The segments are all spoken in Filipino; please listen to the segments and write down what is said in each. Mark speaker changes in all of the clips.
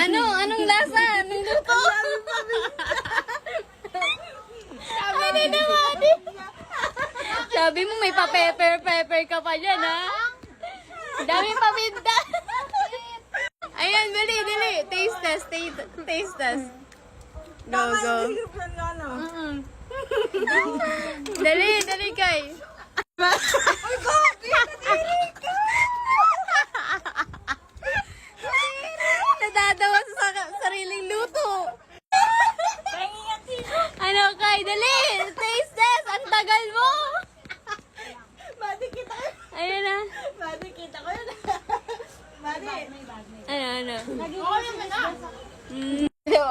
Speaker 1: Anong lasa? Anong luto? Sabi na naman. Sabi mo may pa-pepper ka pa dyan, ha? Dami pa binta. Ayan, dali. Taste test. Go. Dali, kay.
Speaker 2: Ay, God!
Speaker 1: Nadadawa sa sariling luto. Ano, kay? Dali! Taste test! Ang tagal mo!
Speaker 2: Badi kita ko.
Speaker 1: Ayun na.
Speaker 2: Badi kita ko yun. Badi.
Speaker 1: Ano?
Speaker 2: Okay naman na.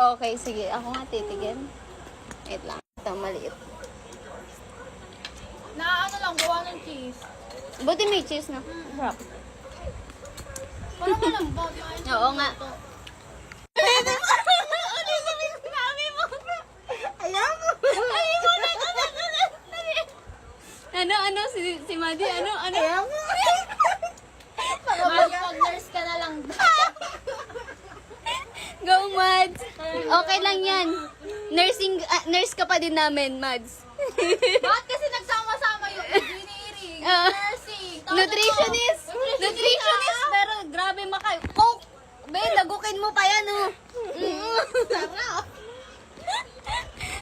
Speaker 1: Okay, sige. Ako nga titigin. Wait lang. Ito, maliit.
Speaker 2: Na ano lang, gawa ng cheese.
Speaker 1: Buti may cheese na. Sarap.
Speaker 2: Parang malambot.
Speaker 1: Oo nga.
Speaker 2: Ayaw mo.
Speaker 1: Ano? Si Madi, ano?
Speaker 2: Ayaw mo. Mag-nurse ka na lang.
Speaker 1: Go, Mads. Okay lang yan. Nurse ka pa din namin, Mads.
Speaker 2: Bakit kasi nagsama-sama yung engineering,
Speaker 1: Ah.
Speaker 2: nursing,
Speaker 1: Nutritionist, pero grabe Coke! Be, lagukin mo pa yan, oh.
Speaker 2: Sarap.